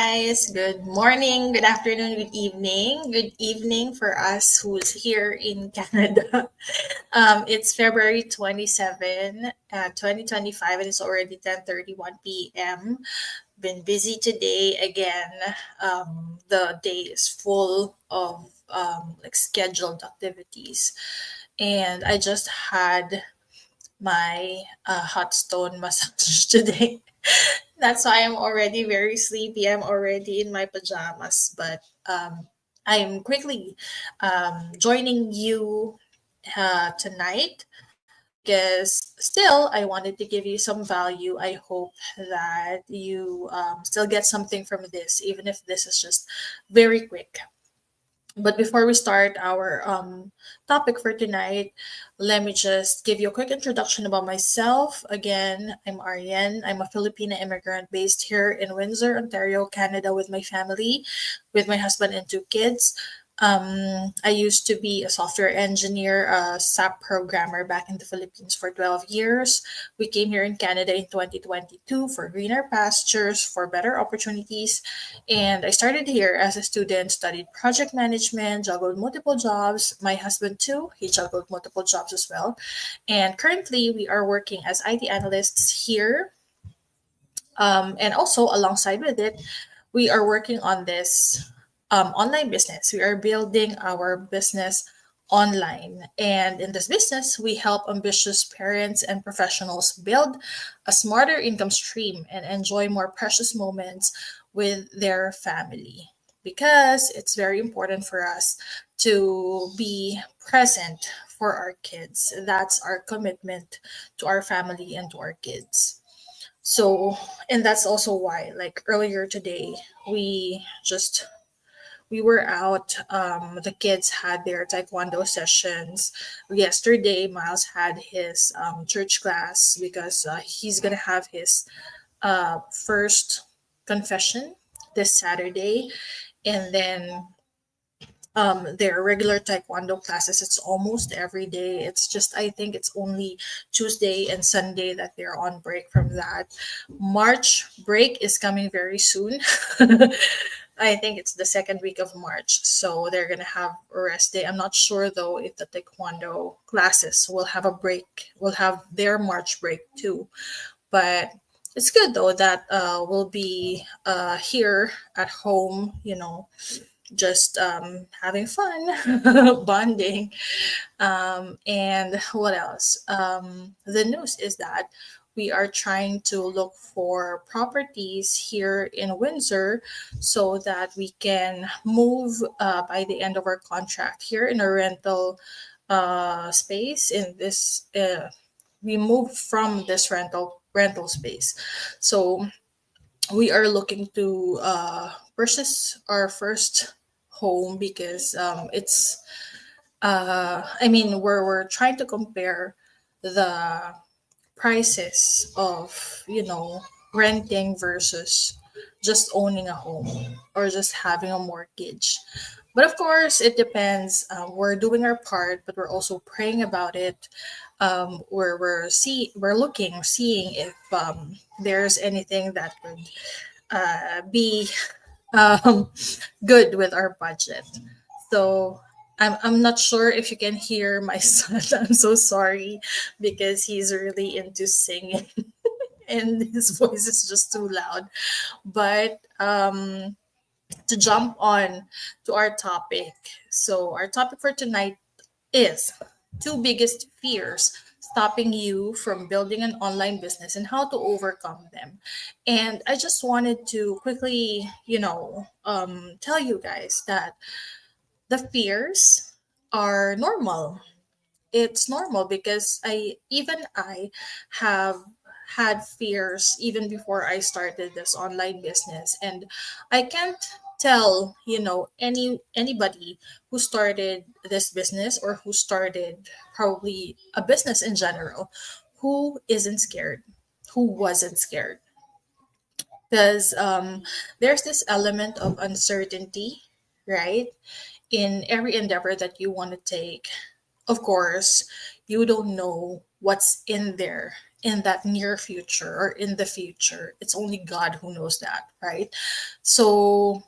guys. Good morning, good afternoon, good evening. Good evening for us who's here in Canada. It's February 27, 2025, and it's already 10:31 p.m. Been busy today again. The day is full of like scheduled activities, and I just had my hot stone massage today. That's why I'm already very sleepy. I'm already in my pajamas, but I'm quickly joining you tonight because still I wanted to give you some value. I hope that you still get something from this, even if this is just very quick. But before we start our topic for tonight, let me just give you a quick introduction about myself. Again, I'm Ariane. I'm a Filipina immigrant based here in Windsor, Ontario, Canada, with my family, with my husband and two kids. I used to be a software engineer, a SAP programmer back in the Philippines for 12 years. We came here in Canada in 2022 for greener pastures, for better opportunities, and I started here as a student, studied project management, juggled multiple jobs. My husband, too, he juggled multiple jobs as well. And currently, we are working as IT analysts here. And also, alongside with it, we are working on this online business. We are building our business online. And in this business, we help ambitious parents and professionals build a smarter income stream and enjoy more precious moments with their family. Because it's very important for us to be present for our kids. That's our commitment to our family and to our kids. So, and that's also why, like earlier today, we just we were out. The kids had their taekwondo sessions. Yesterday, Miles had his church class because he's gonna have his first confession this Saturday, and then their regular taekwondo classes, it's almost every day. It's just, I think it's only Tuesday and Sunday that they're on break from that. March break is coming very soon. I think it's the second week of March, so they're gonna have a rest day. I'm not sure though if the taekwondo classes will have a break, will have their March break too. But it's good though that we'll be here at home, just having fun, bonding. And what else? The news is that we are trying to look for properties here in Windsor so that we can move by the end of our contract here in a rental space. In this, we move from this rental space. So we are looking to purchase our first home because I mean, we're trying to compare the prices of, renting versus just owning a home or just having a mortgage. But of course, it depends. We're doing our part, but we're also praying about it. We're looking, seeing if there's anything that could be um, good with our budget. So I'm not sure if you can hear my son. I'm so sorry because he's really into singing and his voice is just too loud. But to jump on to our topic. So our topic for tonight is two biggest fears stopping you from building an online business and how to overcome them. And I just wanted to quickly, tell you guys that the fears are normal. It's normal because I have had fears even before I started this online business, and I can't tell, anybody who started this business or who started probably a business in general who isn't scared, who wasn't scared, because there's this element of uncertainty, right, in every endeavor that you want to take. Of course, you don't know what's in there in that near future or in the future. It's only God who knows that, right? So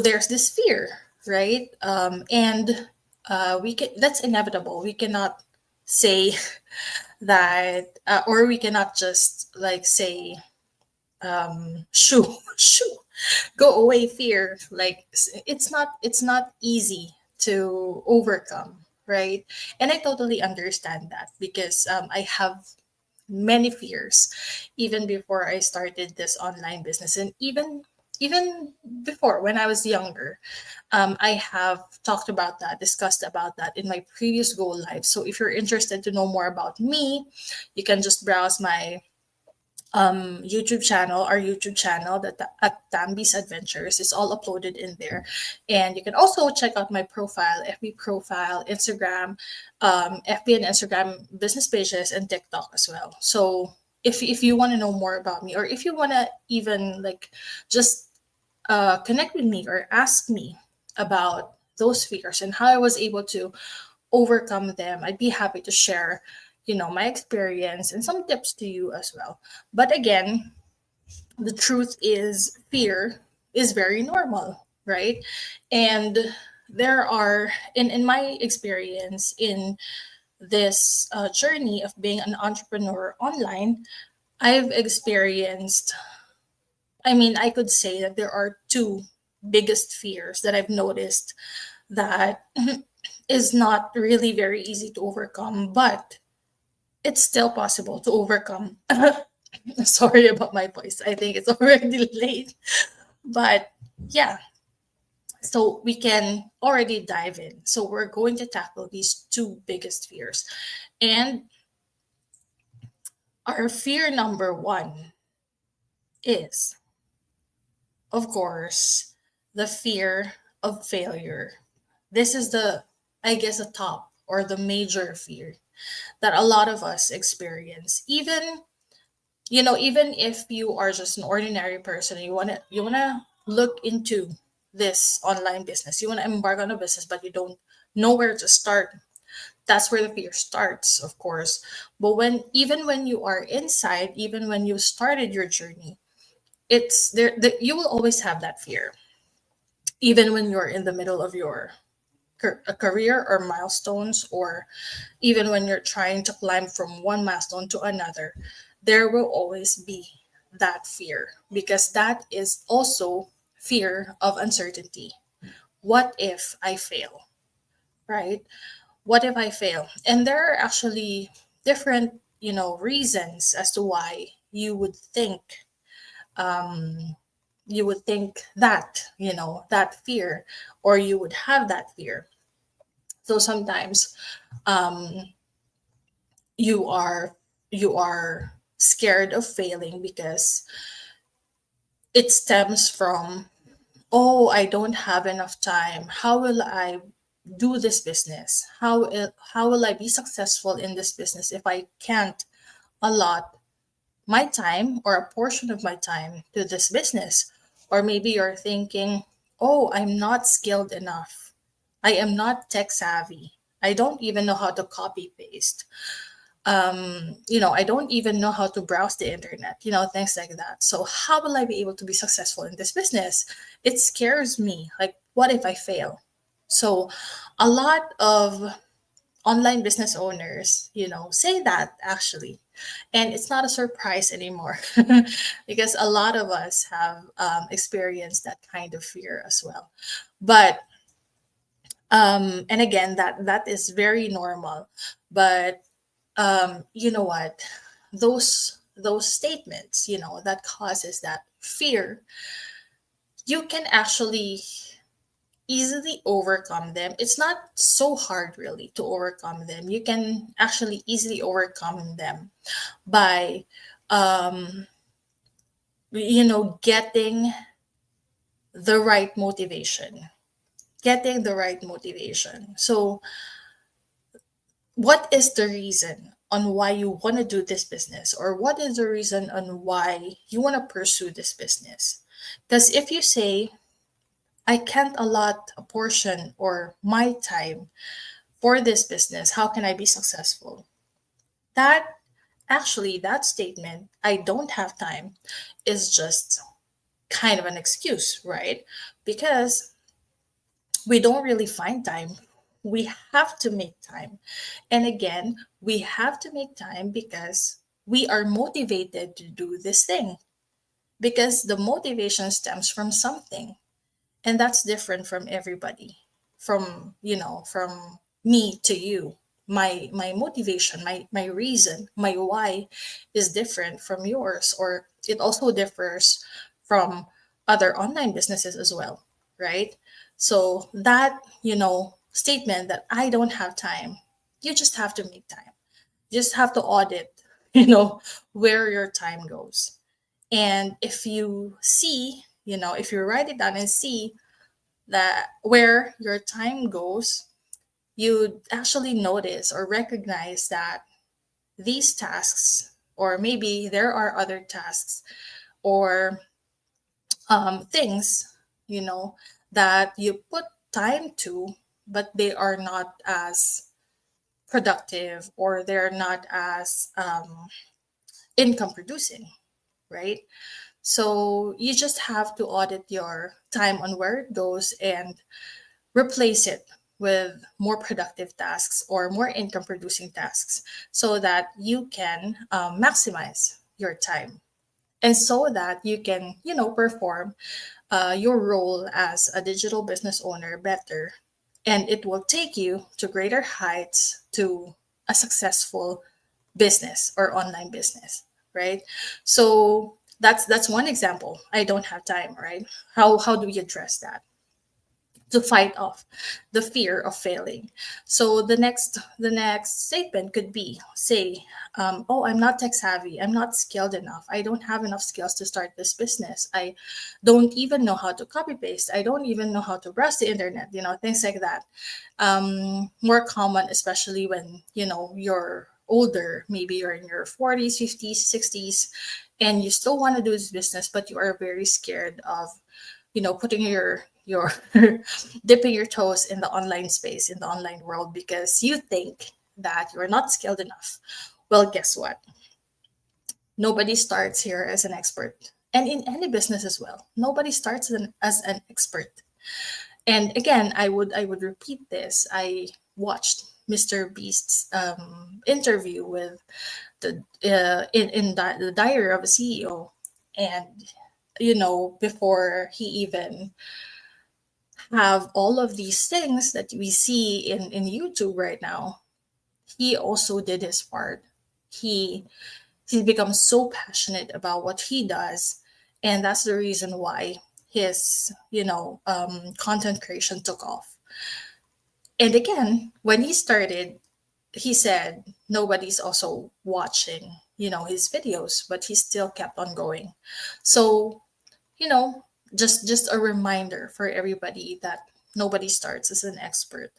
there's this fear, right? And we can that's inevitable. We cannot say that, or we cannot just like say, shoo, shoo, go away fear. Like it's not easy to overcome, right? And I totally understand that because I have many fears even before I started this online business, and even before when I was younger. I have talked about that, discussed about that in my previous Go Live. So if you're interested to know more about me, you can just browse my YouTube channel, our YouTube channel, that at Tambi's Adventures is all uploaded in there. And you can also check out my profile, FB profile, Instagram, FB and Instagram business pages, and TikTok as well. So if you want to know more about me, or if you want to even like just connect with me or ask me about those fears and how I was able to overcome them, I'd be happy to share, my experience and some tips to you as well. But again, the truth is fear is very normal, right? And there are, in my experience in this journey of being an entrepreneur online, I've experienced, I mean, I could say that there are two biggest fears that I've noticed that is not really very easy to overcome, but it's still possible to overcome. Sorry about my voice. I think it's already late. But yeah, so we can already dive in. So we're going to tackle these two biggest fears. And our fear number one is, of course, the fear of failure. This is I guess, the top or the major fear that a lot of us experience. Even if you are just an ordinary person, you want to look into this online business, you want to embark on a business, but you don't know where to start. That's where the fear starts, of course. But when you are inside, even when you started your journey, it's there that you will always have that fear, even when you're in the middle of your a career or milestones, or even when you're trying to climb from one milestone to another, there will always be that fear, because that is also fear of uncertainty. What if I fail, right? What if I fail? And there are actually different, reasons as to why um, you would think that, that fear, or you would have that fear. So sometimes um, you are you are scared of failing because it stems from, oh, I don't have enough time. How will I do this business? How will I be successful in this business if I can't allot my time or a portion of my time to this business? Or maybe you're thinking, oh, I'm not skilled enough. I am not tech savvy. I don't even know how to copy paste. I don't even know how to browse the internet, things like that. So how will I be able to be successful in this business? It scares me. Like, what if I fail? So a lot of online business owners, say that actually. And it's not a surprise anymore because a lot of us have experienced that kind of fear as well. But and again, that is very normal. But you know what, those statements, that causes that fear, you can actually easily overcome them. It's not so hard really to overcome them. You can actually easily overcome them by um getting the right motivation. So what is the reason on why you want to do this business, or what is the reason on why you want to pursue this business? Because if you say, I can't allot a portion or my time for this business, how can I be successful? That Actually, that statement, I don't have time, is just kind of an excuse, right? Because we don't really find time. We have to make time. And again, we have to make time because we are motivated to do this thing, because the motivation stems from something. And that's different from everybody, from, from me to you. My motivation, my reason, my why is different from yours, or it also differs from other online businesses as well, right? So that, statement that I don't have time, you just have to make time. You just have to audit, where your time goes. And if you see, if you write it down and see that where your time goes, you actually notice or recognize that these tasks, or maybe there are other tasks or things, you know, that you put time to, but they are not as productive, or they're not as income producing, right? So you just have to audit your time on where it goes and replace it with more productive tasks or more income producing tasks, so that you can maximize your time, and so that you can, perform your role as a digital business owner better, and it will take you to greater heights, to a successful business or online business, right? So that's one example. I don't have time, right? How do we address that to fight off the fear of failing? So the next statement could be, say, oh, I'm not tech savvy, I'm not skilled enough, I don't have enough skills to start this business, I don't even know how to copy paste, I don't even know how to browse the internet, things like that. More common, especially when you're older, maybe you're in your 40s, 50s, 60s, and you still want to do this business, but you are very scared of putting your dipping your toes in the online space, in the online world, because you think that you're not skilled enough. Well, guess what? Nobody starts here as an expert, and in any business as well, nobody starts as an expert. And again, I would repeat this. I watched Mr. Beast's interview with the Diary of a CEO, and before he even have all of these things that we see in YouTube right now, he also did his part. He he becomes so passionate about what he does, and that's the reason why his content creation took off. And again, when he started, he said nobody's also watching his videos, but he still kept on going. So you know just a reminder for everybody that nobody starts as an expert,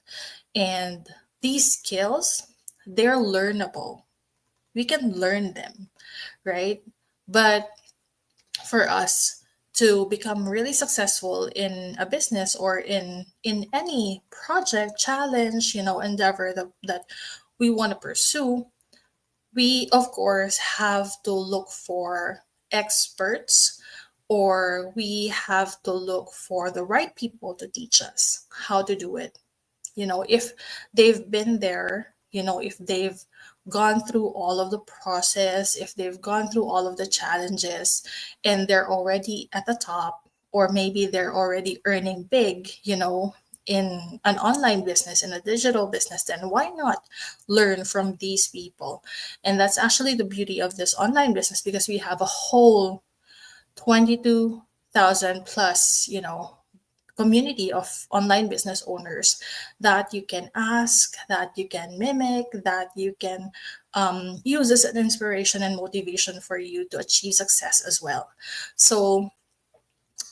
and these skills, they're learnable. We can learn them, right? But for us to become really successful in a business, or in any project, challenge, endeavor that we want to pursue, we of course have to look for experts, or we have to look for the right people to teach us how to do it. If they've been there, if they've gone through all of the process, if they've gone through all of the challenges, and they're already at the top, or maybe they're already earning big, in an online business, in a digital business, then why not learn from these people? And that's actually the beauty of this online business, because we have a whole 22,000 plus, community of online business owners that you can ask, that you can mimic, that you can use as an inspiration and motivation for you to achieve success as well. So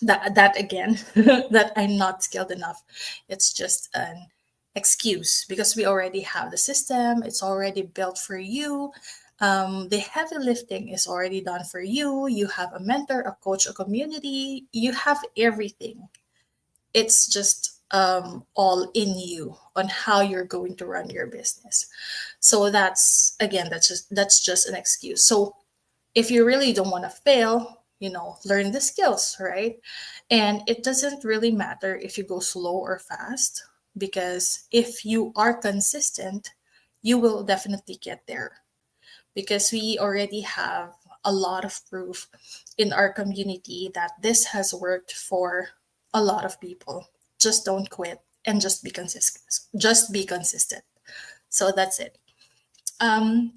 that again, that I'm not skilled enough, it's just an excuse, because we already have the system, it's already built for you. The heavy lifting is already done for you. You have a mentor, a coach, a community, you have everything. It's just all in you on how you're going to run your business. So that's again, that's just an excuse. So if you really don't want to fail, learn the skills, right? And it doesn't really matter if you go slow or fast, because if you are consistent, you will definitely get there, because we already have a lot of proof in our community that this has worked for a lot of people. Just don't quit and just be consistent. Just be consistent. So that's it. Um,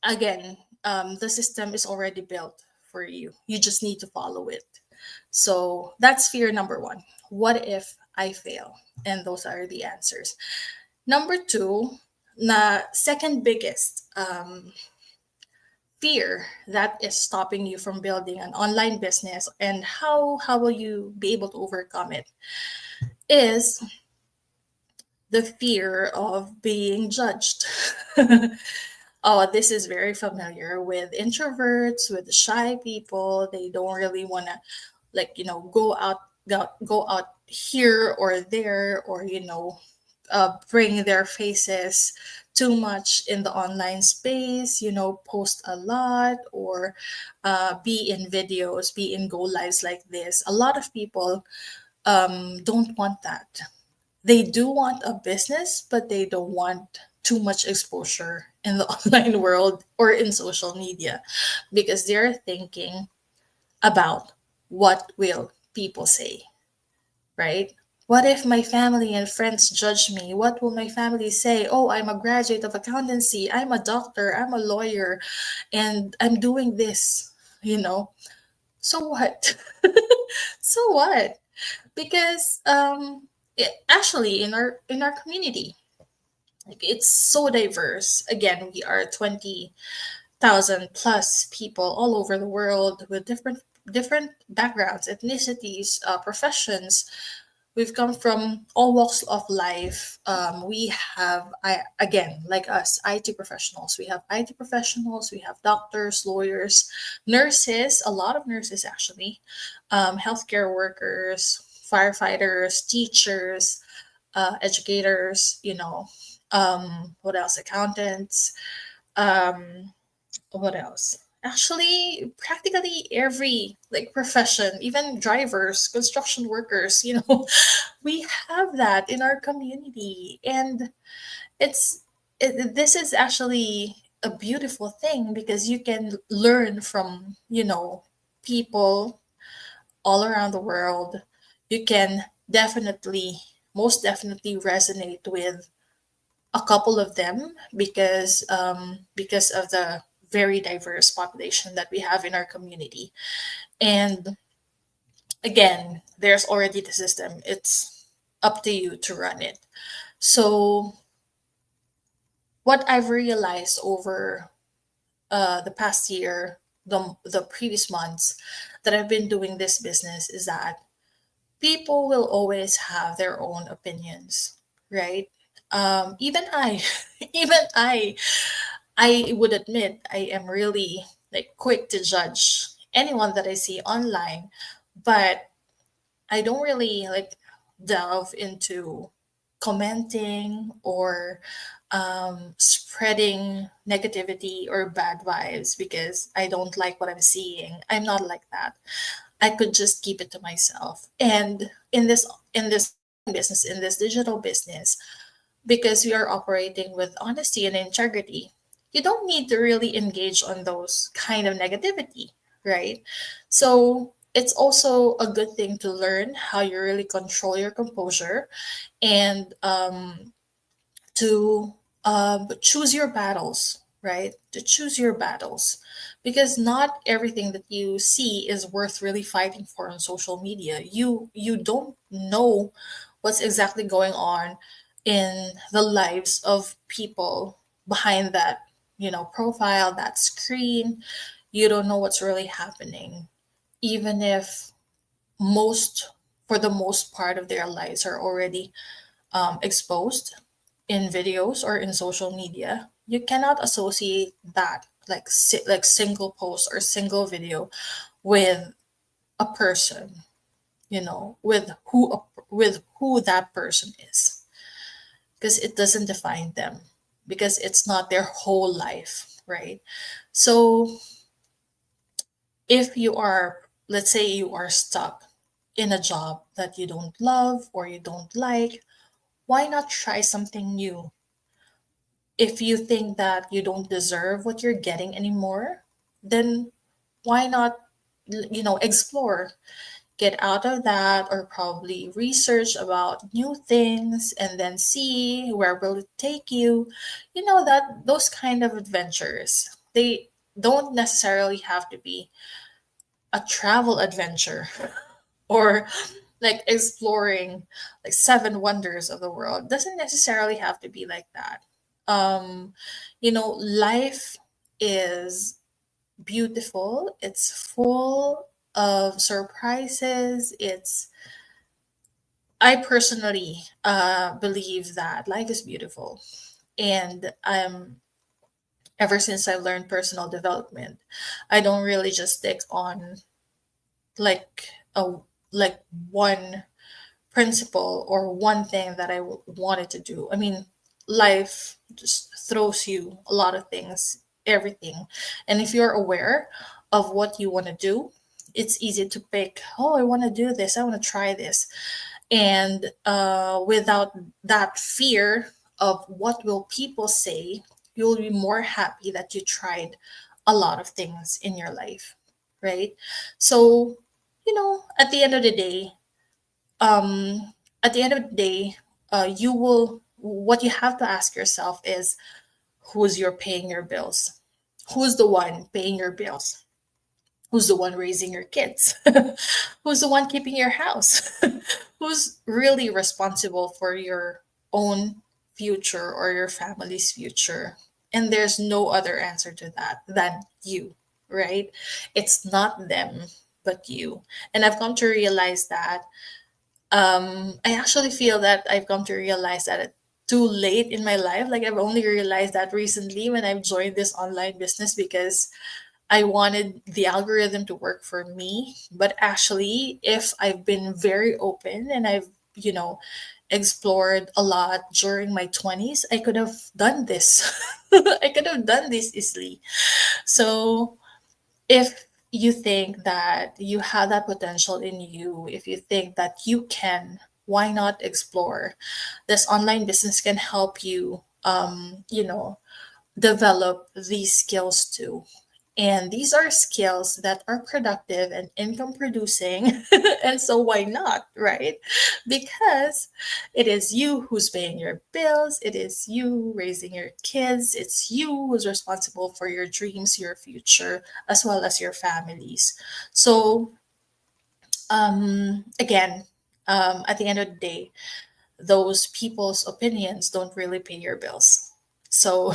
Again, the system is already built for you. You just need to follow it. So that's fear number one. What if I fail? And those are the answers. Number two, na second biggest fear that is stopping you from building an online business, and how will you be able to overcome it, is the fear of being judged. Oh, this is very familiar with introverts, with shy people. They don't really want to, like, go out here or there, or bring their faces too much in the online space, post a lot, or be in videos, be in go lives like this. A lot of people don't want that. They do want a business, but they don't want too much exposure in the online world or in social media, because they're thinking about what will people say, right? What if my family and friends judge me? What will my family say? Oh, I'm a graduate of accountancy, I'm a doctor, I'm a lawyer, and I'm doing this, you know. So what? So what? Because actually in our community, like, it's so diverse. Again, we are 20,000 plus people all over the world with different backgrounds, ethnicities, professions. We've come from all walks of life. We have, again, like us, IT professionals. We have IT professionals. We have doctors, lawyers, nurses. A lot of nurses actually, healthcare workers, firefighters, teachers, educators. What else? Accountants. Um, what else? Actually, practically every, like, profession, even drivers, construction workers, we have that in our community. And this is actually a beautiful thing, because you can learn from, people all around the world. You can definitely, most definitely resonate with a couple of them, because of the very diverse population that we have in our community. And again, there's already the system. It's up to you to run it. So what I've realized over the past year, the previous months that I've been doing this business, is that people will always have their own opinions, right? Even I, even I would admit I am really, like, quick to judge anyone that I see online, but I don't really, like, delve into commenting or spreading negativity or bad vibes because I don't like what I'm seeing. I'm not like that. I could just keep it to myself. And in this business, in this digital business, because we are operating with honesty and integrity, you don't need to really engage on those kind of negativity, right? So it's also a good thing to learn how you really control your composure, and to choose your battles, right? To choose your battles, because not everything that you see is worth really fighting for on social media. You don't know what's exactly going on in the lives of people behind that, profile, that screen. You don't know what's really happening, even if most for the most part of their lives are already exposed in videos or in social media. You cannot associate that, like, like single post or single video with a person, with with who that person is, because it doesn't define them, because it's not their whole life, right? So if you are, let's say you are stuck in a job that you don't love or you don't like, why not try something new? If you think that you don't deserve what you're getting anymore, then why not, explore, get out of that, or probably research about new things and then see where will it take you. You know, that those kind of adventures, they don't necessarily have to be a travel adventure or like exploring like seven wonders of the world. Doesn't necessarily have to be like that. um Life is beautiful, it's full of surprises. I personally believe that life is beautiful, and ever since I learned personal development, I don't really just stick on like a like one principle or one thing that wanted to do. I mean, life just throws you a lot of things, everything. And if you're aware of what you want to do, it's easy to pick, oh, I want to do this, I want to try this. And without that fear of what will people say, you'll be more happy that you tried a lot of things in your life, right? So, at the end of the day, um, you will, what you have to ask yourself is, who's your paying your bills? Who's the one paying your bills? Who's the one raising your kids? Who's the one keeping your house? Who's really responsible for your own future or your family's future? And there's no other answer to that than you, right? It's not them, but you. And I've come to realize that, I actually feel that I've come to realize that too late in my life. Like, I've only realized that recently when I've joined this online business, because I wanted the algorithm to work for me. But actually, if I've been very open and I've, explored a lot during my 20s, I could have done this. I could have done this easily. So if you think that you have that potential in you, if you think that you can, why not explore? This online business can help you, develop these skills too. And these are skills that are productive and income producing. And so why not, right? Because it is you who's paying your bills, it is you raising your kids, it's you who's responsible for your dreams, your future, as well as your families. So, again, at the end of the day, those people's opinions don't really pay your bills. So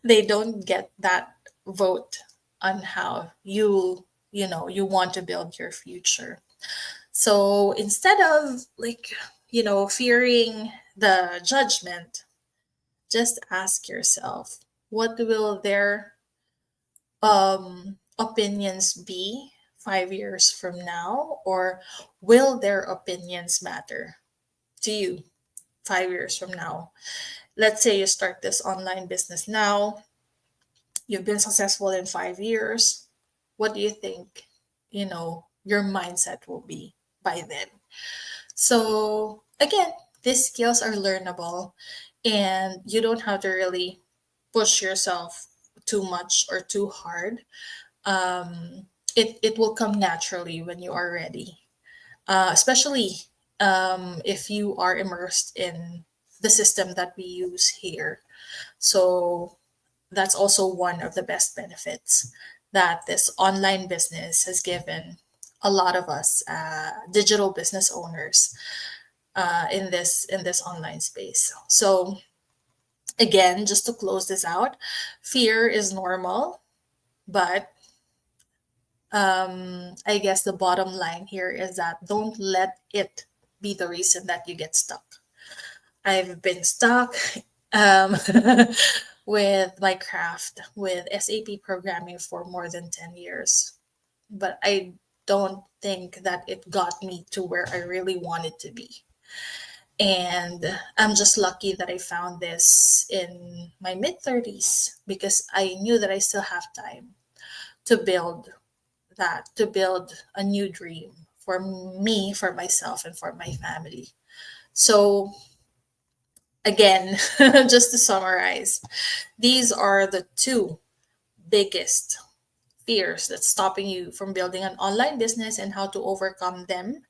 they don't get that vote on how you want to build your future. So instead of, like, fearing the judgment, just ask yourself, what will their opinions be 5 years from now? Or will their opinions matter to you 5 years from now? Let's say you start this online business now, you've been successful in 5 years. What do you think, your mindset will be by then? So, again, these skills are learnable, and you don't have to really push yourself too much or too hard. It will come naturally when you are ready, especially if you are immersed in the system that we use here. So, that's also one of the best benefits that this online business has given a lot of us, digital business owners, in this online space. So, again, just to close this out, fear is normal, but I guess the bottom line here is that don't let it be the reason that you get stuck. I've been stuck, um, with my craft with SAP programming for more than 10 years. But I don't think that it got me to where I really wanted to be. And I'm just lucky that I found this in my mid 30s because I knew that I still have time to build to build a new dream for me, for myself, and for my family. So, again, just to summarize, these are the two biggest fears that's stopping you from building an online business and how to overcome them.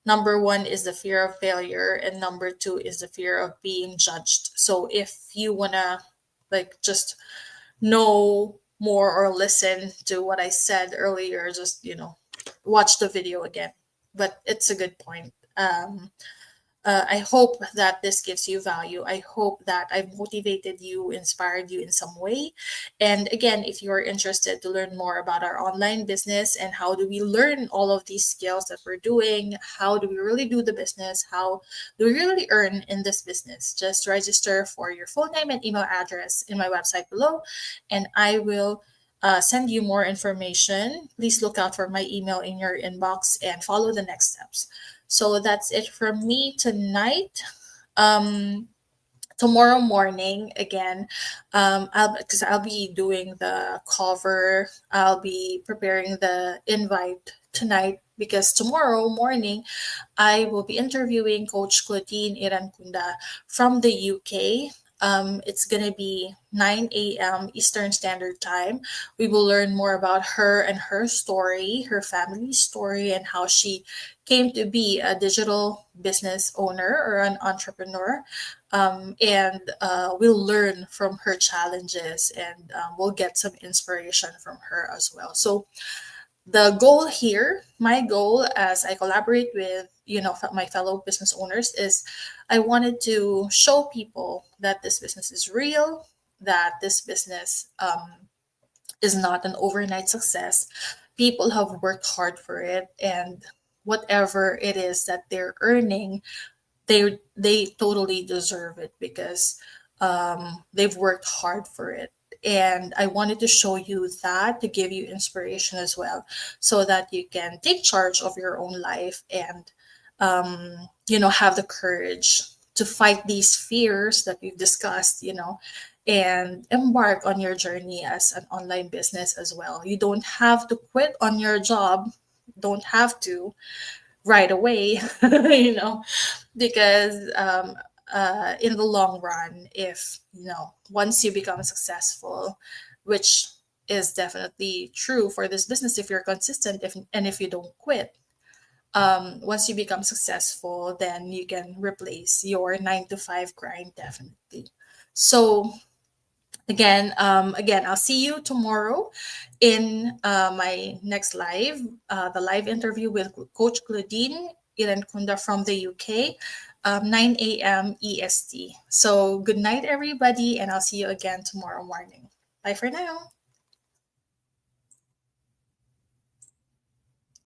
Number one is the fear of failure, and number two is the fear of being judged. So, if you want to like just know more or listen to what I said earlier, just watch the video again. But it's a good point. I hope that this gives you value. I hope that I've motivated you, inspired you in some way. And again, if you're interested to learn more about our online business and how do we learn all of these skills that we're doing, how do we really do the business, how do we really earn in this business, just register for your full name and email address in my website below, and I will send you more information. Please look out for my email in your inbox and follow the next steps. So that's it from me tonight. Um, Tomorrow morning again, I'll be doing the cover. I'll be preparing the invite tonight because tomorrow morning I will be interviewing Coach Claudine Irankunda from the UK. It's gonna be 9 a.m. Eastern Standard Time. We will learn more about her and her story, her family story, and how she came to be a digital business owner or an entrepreneur. And we'll learn from her challenges, and we'll get some inspiration from her as well. So the goal here, my goal as I collaborate with my fellow business owners, is I wanted to show people that this business is real, that this business is not an overnight success. People have worked hard for it, and whatever it is that they're earning, they totally deserve it because they've worked hard for it. And I wanted to show you that to give you inspiration as well, so that you can take charge of your own life and have the courage to fight these fears that we've discussed, and embark on your journey as an online business as well. You don't have to quit on your job, don't have to right away, because in the long run, if once you become successful, which is definitely true for this business, if you're consistent, if you don't quit, once you become successful, then you can replace your 9 to 5 grind, definitely. So again, I'll see you tomorrow in my next live, the live interview with Coach Claudine Irankunda from the UK, 9 a.m. EST. So good night, everybody, and I'll see you again tomorrow morning. Bye for now.